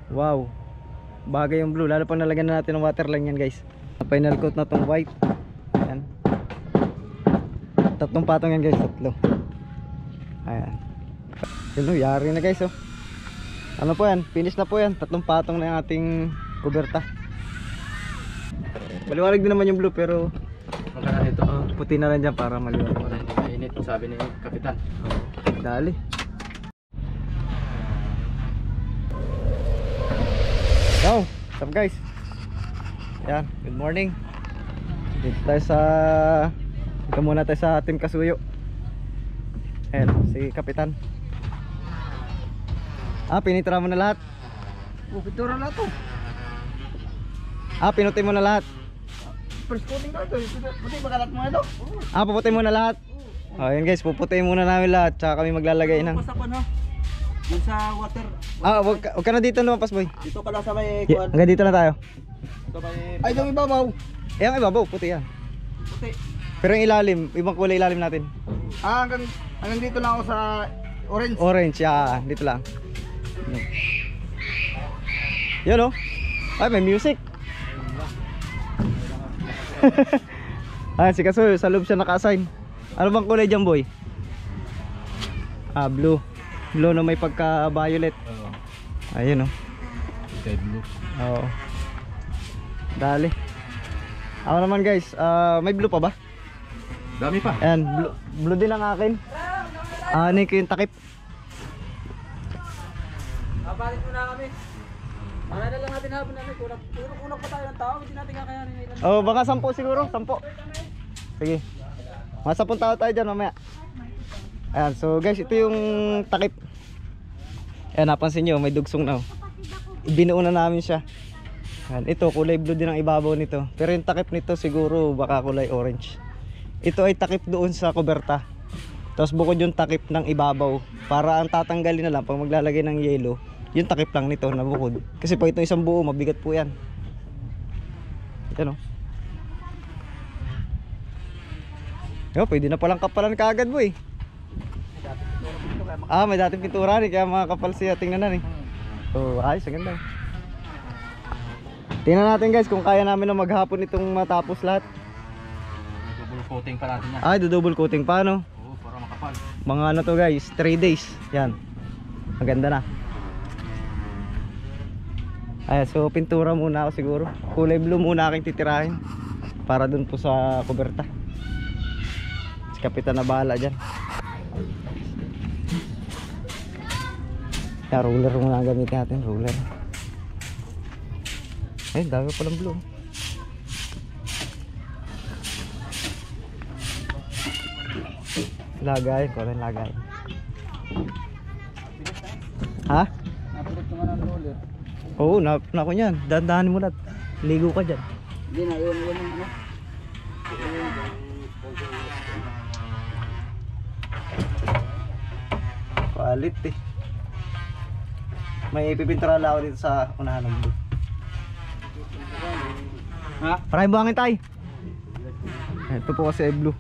Wow, bagay yung blue, lalo pag nalagyan na natin ng waterline yan guys. Final coat na tong white. Ayan. Tatlong patong yan guys, tatlo. Ayan. Yun, yari na guys oh. Ano po yan, finish na po yan. Tatlong patong na yung ating kuberta. Maliwanag din naman yung blue pero maganda ito. Puti na lang dyan para maliwanag. Para hindi mainit, sabi ni Kapitan. Dali. Yo, what's up guys? Yan, good morning. Dito tayo dito muna tayo sa Team Kasuyo. Ayan, si Kapitan. Pinitira mo na lahat. Pintura na to. Pinuti mo na lahat. First coating na ito. Puti magalat mo ito. Puputi mo na lahat. Ayan guys, puputi muna namin lahat. Tsaka kami maglalagay ng Pasapan ha. Dun sa water. Wag ka na dito lumampas boy. Dito ka lang sa may Yeah, hanggang dito na tayo. Sa may... Ay, yung ibabaw. Yung ibabaw, puti yan. Puti. Pero yung ilalim, ibang kulay ilalim natin. Hanggang dito lang ako sa orange. Orange, yeah, dito lang. Yan oh. Ay, may music. Si Kasuyo, sa loob siya naka-assign. Ano bang kulay dyan boy? Blue. Blue na may pagka-violet. Ayun oh. Sky blue. Oo. Dali. Ako naman guys, may blue pa ba? Dami pa. Ayan, blue din ang akin. Ano yung takip? Balik muna kami. Para na lang natin habang namin. Kulang pa tayo ng tao. Hindi natin kakayanin ilan. Baka 10 siguro, 10. Sige. Mga 10 tao tayo dyan mamaya. Ayan, so guys, ito yung takip. Ayan, napansin nyo, may dugsong na. Ibinuo na namin siya. Ayan, ito, kulay blue din ang ibabaw nito. Pero yung takip nito siguro baka kulay orange. Ito ay takip doon sa kuberta. Tapos bukod yung takip ng ibabaw. Para ang tatanggalin na lang pag maglalagay ng yelo, yung takip lang nito na bukod. Kasi pag itong isang buo, mabigat po yan. Yan o. Pwede na palang kapalan kaagad boy. May dating pintura rin, kaya mga kapal siya. Tingnan na rin. Ayos, ang ganda. Tingnan natin guys kung kaya namin na maghapon itong matapos lahat. Double coating pa natin yan. Double coating pa no? Oo, para makapal. Mga ano to guys, 3 days. Yan. Maganda na. So pintura muna ako siguro. Kulay blue muna aking titirahin. Para dun po sa kuberta. Si Kapitan na bahala dyan. Ruler muna ang gamitin natin. Ruler. Dami palang blue. Lagay, koren lagay. Ha? Napulot ko nga ng roller. Oo, nako niyan. Dahan-dahanin mo lahat. Ligo ka dyan. Hindi na, yun ano. Quality. May ipipintura lang ako dito sa unahan ng blue. Ha? Maraming buhangin tayo. Ito po kasi ay blue.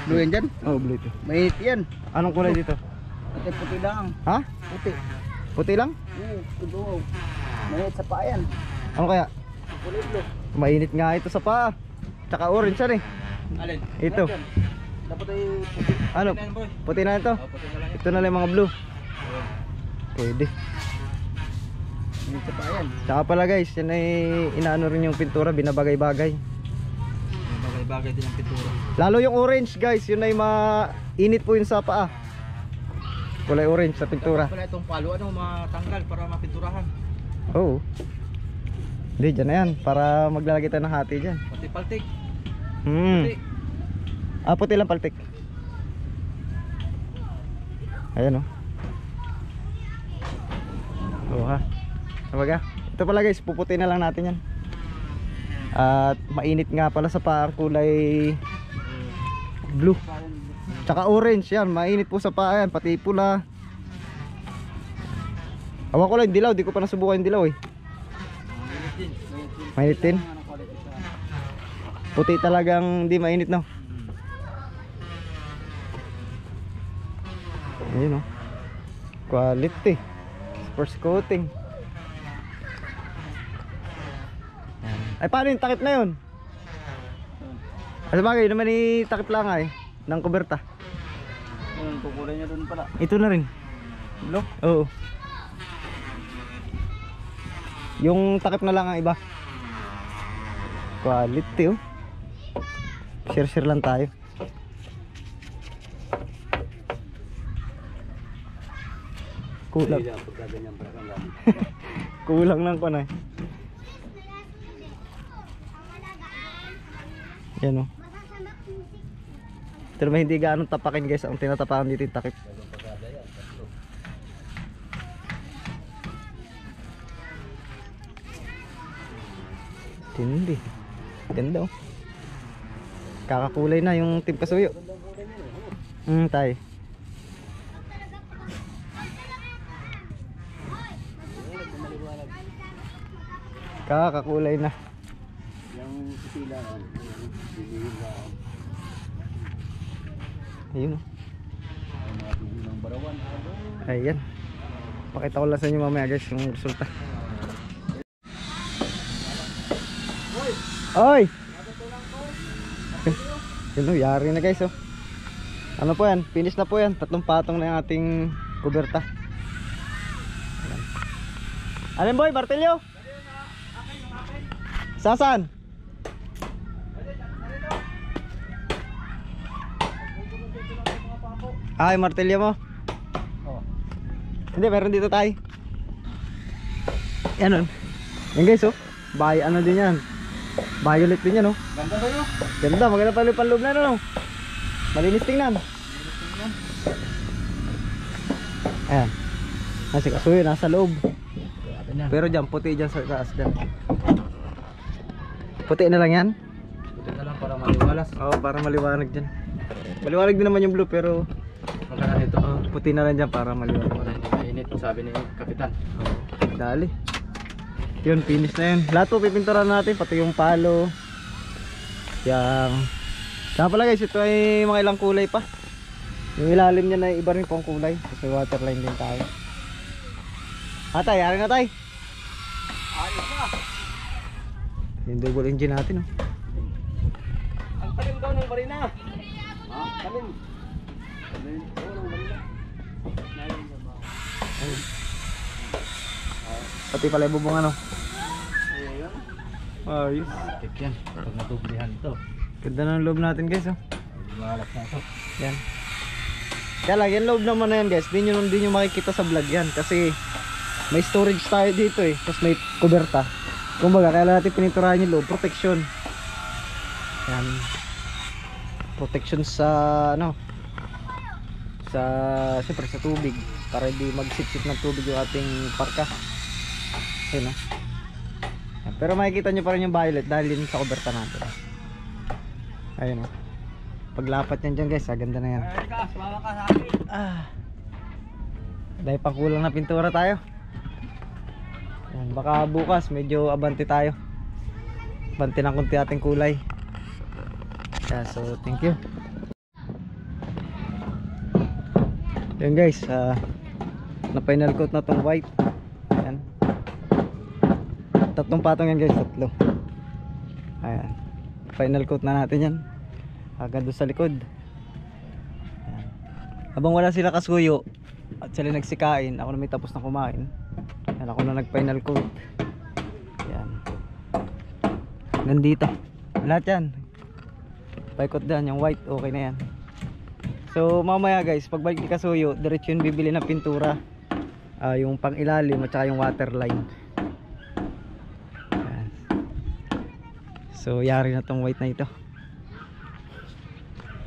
Blue yan dyan? Oh, blue ito. Mainit yan. Anong kulay dito? Ate puti lang. Ha? Puti. Puti lang? Oo, ito. Mainit sa paa yan. Ano kaya? Kulay blue. Mainit nga ito sa paa. Tsaka orange yan eh. Alin? Ito. Dapat ay puti. Ano? Puti na yan, boy. Puti na ito? Puti na lang yan. Ito na lang yung mga blue. Pwede. Mainit sa paa yan. Tsaka pala guys, yan ay inaano rin yung pintura, binabagay-bagay. Bagay-bagay din ang pintura. Lalo yung orange guys, yun ay mainit po yun sa paa. Kulay orange sa pintura. Pala itong palo, matanggal para mapinturahan. Oo. Hindi, dyan na yan. Para maglalagay tayo ng hati dyan. Pati paltik. Puti. Puti lang paltik. Ayan o. Ha. Sabaga. Ito pala guys, puputi na lang natin yan. At mainit nga pala sa paa, kulay blue. Tsaka orange yan, mainit po sa paa yan, pati pula. Awan ko lang dilaw, di ko pa nasubukan yung dilaw eh. Mainit din. Puti talagang di mainit no. Ayun o. Quality. First coating. Ay paano yung takip na yun? At bagay naman takip lang ay ng kuberta. Yung kukulay niya doon pala. Ito na rin. Blok? Oo. Yung takip na lang ang iba. Quality oh. Share lang tayo. Kulang. Kulang lang ko na. Yan oh. Pero hindi gaano tapakin guys, ang tinatapakan dito yung takip. Tindi. Ganda oh. Kakakulay na yung timpasuyo. Tay. Kakakulay na. Yung sila. Ayun oh. Ayan. Pakita ko lang sa inyo mamaya guys yung resulta. Oy! Yun oh, yari na guys oh. Ano po yan? Finish na po yan. 3 patong na yung ating kuberta. Ayan. Alin boy? Martilyo? Saan? Ay, martilyo mo? Oh. Hindi, meron dito tayo. Yan oh. Yan guys oh. Ano din yan. Violet din yan oh. Ganda ba yun? Ganda, maganda pala yung panloob na ano. Malinis tingnan. Ayan. Kasi kasuyo nasa loob. Pero dyan, puti dyan sa taas dyan. Puti na lang yan? Puti na lang para maliwalas. Oo, para maliwanag dyan. Maliwanag din naman yung blue pero Magkana nito. puti na lang dyan para maliwanag. Mainit, sabi ni Kapitan. Dali. Yun, finish na yun. Lahat po pipinturan natin, pati yung palo. Yang saka pala guys, ito ay mga ilang kulay pa. Yung ilalim niya na iba rin po ang kulay. Kasi waterline din tayo. Tay, yari na tay. Ayos na. Yung double engine natin oh. Ang talim daw ng barina. Ha? Talim. Talim. Oo, ng barina. Ayun. Pati pala yung bubong ano. Ayan. Ayos. Tik yan. Pag natublihan ito. Ganda ng loob natin guys oh. Malak na ito. Yan. Kaya lang, yung loob naman na yan guys, di nyo makikita sa vlog yan. Kasi may storage tayo dito eh. Tapos may kuberta. Kumbaga, kaya lang natin pininturahan yung loob. Protection. Yan. Protection sa ano, siyempre sa tubig. Para hindi magsipsip ng tubig yung ating parka. Ayun oh. Yan. Pero makikita nyo pa rin yung violet dahil yun sa kuberta natin. Ayun oh. Paglapat yan dyan guys, ganda na yan. Ay, Kas, mama ka sa akin. Dahil pang kulang na pintura tayo. Yan, baka bukas medyo abante tayo. Abante ng kunti ating kulay. Yeah, so thank you. Yan guys, na final coat na tong white. Ayan. 3 patong yan guys, 3. Ayan. Final coat na natin yan. Agad doon sa likod. Ayan. Habang wala sila kasuyo at sila nagsikain, ako na may tapos na kumain. Ayan, ako na nag final coat. Ayan. Nandito lahat yan. Paikot dyan, yung white okay na yan. So mamaya guys, pagbalik ni kasuyo, diretso yun bibili ng pintura. Yung pang ilalim at saka yung waterline. Ayan. So yari na tong white na ito.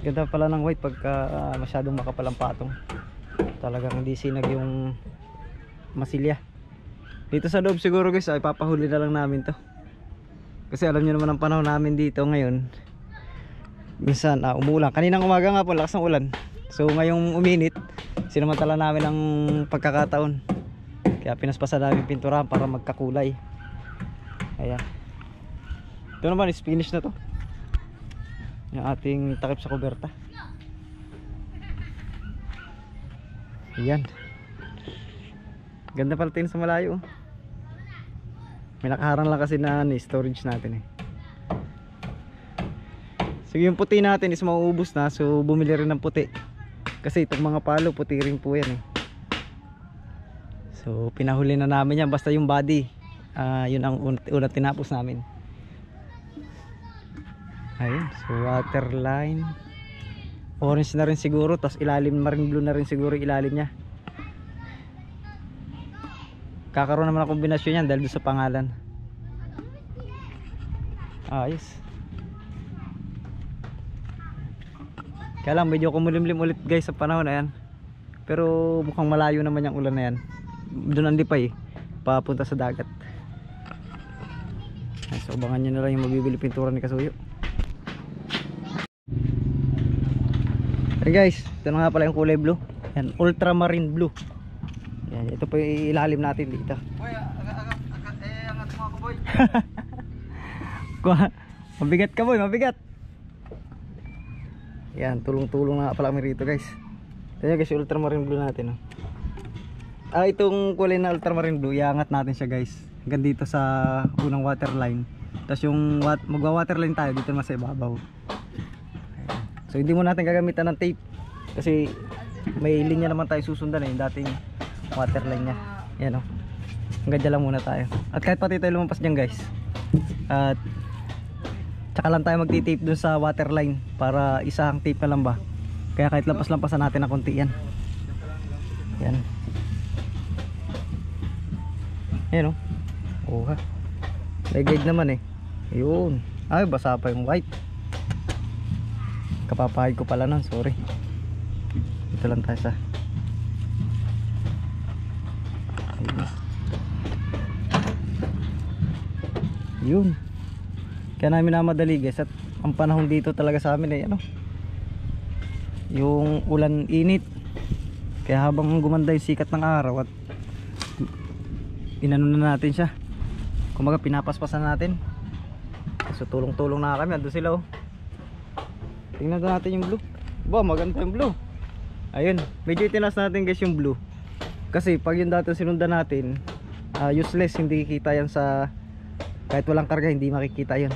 Ganda pala ng white pagka masyadong makapal ang patong. Talagang hindi sinag yung masilya. Dito sa loob siguro guys, ay papahuli na lang namin to. Kasi alam niyo naman ang panahon namin dito ngayon. Minsan umuulan. Kaninang umaga nga po lakas ng ulan. So ngayong uminit, sinamantala namin ang pagkakataon. Kaya pinaspasan namin pinturahan para magkakulay. Ayan. Ito naman is finish na to. Yung ating takip sa kuberta. Ayan. Ganda pala tingin sa malayo. May nakaharang lang kasi na storage natin eh. So yung puti natin is mauubos na, so bumili rin ng puti. Kasi itong mga palo puti rin po yan eh. So pinahuli na namin yan, basta yung body yun ang una tinapos namin. Ayun, so water line. Orange na rin siguro, tapos ilalim marine blue na rin siguro ilalim nya. Kakaroon naman ng kombinasyon yan dahil doon sa pangalan. Ayos. Kaya lang medyo kumulimlim ulit guys sa panahon na yan. Pero mukhang malayo naman yung ulan na yan. Doon ang lipay papunta sa dagat. So abangan nyo na lang yung mabibili pintura ni Kasuyo. Hey guys, ito na nga pala yung kulay blue. Yan, ultramarine blue. Yan, ito po yung ilalim natin dito. Boy, angat mo ako boy. Mabigat ka boy, mabigat. Yan, tulong-tulong na pala kami rito guys. Ito guys yung ultramarine blue natin. Itong kulay na ultramarine blue, iangat natin siya guys. Hanggang dito sa unang waterline. Tapos yung magwa-waterline tayo dito naman sa ibabaw. So hindi mo natin gagamitan ng tape kasi may linya naman tayo susundan yung dating waterline nya. Yan o. Hanggang dyan lang muna tayo. At kahit pati tayo lumampas dyan guys. At tsaka lang tayo magti-tape dun sa waterline para isang tape na lang ba. Kaya kahit lampas-lampasan natin na konti yan. Yan. Yan o. Oh ha. May guide naman eh. Ayun. Ay basa pa yung white. Kapapahid ko pala nun, sorry. Ito lang tayo sa yun. Kaya namin namadali guys. At ang panahon dito talaga sa amin ay yung ulan init. Kaya habang gumanda yung sikat ng araw at inano na natin siya, kumaga pinapaspasan natin. So tulong-tulong na kami. Ando sila oh. Tingnan natin yung blue. Ba, maganda yung blue. Ayun, medyo itinas natin guys yung blue. Kasi pag yung dati sinundan natin, useless, hindi kita yan sa kahit walang karga, hindi makikita yun.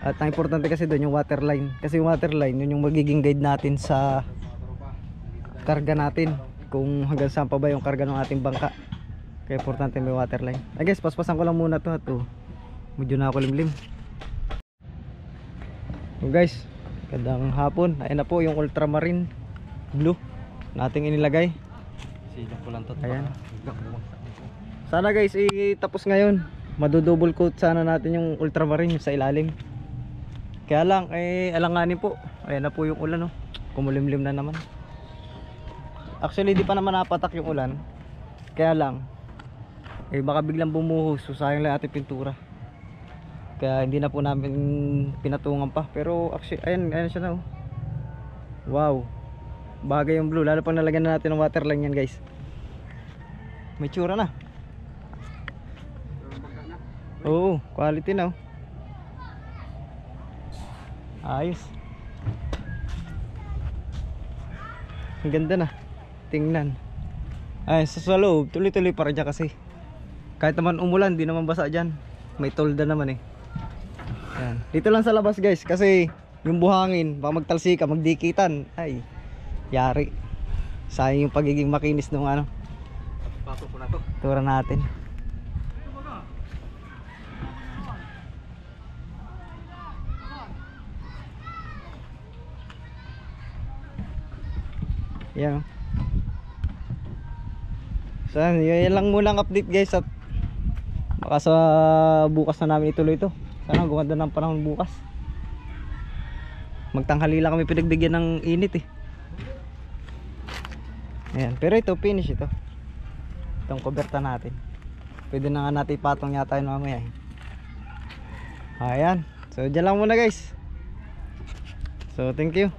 At ang importante kasi doon yung waterline. Kasi yung waterline, yun yung magiging guide natin sa karga natin. Kung hanggang saan pa ba yung karga ng ating bangka. Kaya importante may waterline. Guys, paspasan ko lang muna to. Medyo na ako limlim. So guys, gandang hapon. Ayan na po yung ultramarine blue nating inilagay. Silip ko lang to. Ayan. Sana guys itapos ngayon. Madudouble coat sana natin yung ultramarine sa ilalim. Kaya lang alanganin po. Ayan na po yung ulan oh. Kumulimlim na naman. Actually di pa naman napatak yung ulan. Kaya lang baka biglang bumuhos. So sayang lang ating pintura. Kaya hindi na po namin pinatungan pa. Pero actually ayan siya na oh. Wow, bagay yung blue. Lalo pang nalagyan na natin ng waterline yan guys. May tsura na. Oo, quality na oh. Ayos. Ang ganda na. Tingnan. Ay, sa loob tuloy-tuloy pa rin dyan kasi kahit naman umulan, di naman basa dyan. May tolda naman eh. Yan. Dito lang sa labas guys kasi yung buhangin baka magtalsika, magdikitan, ay yari. Sayang yung pagiging makinis ng Pasok ko na to. tura natin. Yan. So yan lang muna ang update guys. At baka sa bukas na namin ituloy ito. Sana gumanda ng panahon bukas. Magtanghali lang kami pinagbigyan ng init eh. Ayan. Pero ito finish ito. Itong kuberta natin. Pwede na nga natin ipatong yata yun mamaya eh. Ayan. So dyan lang muna guys. So thank you.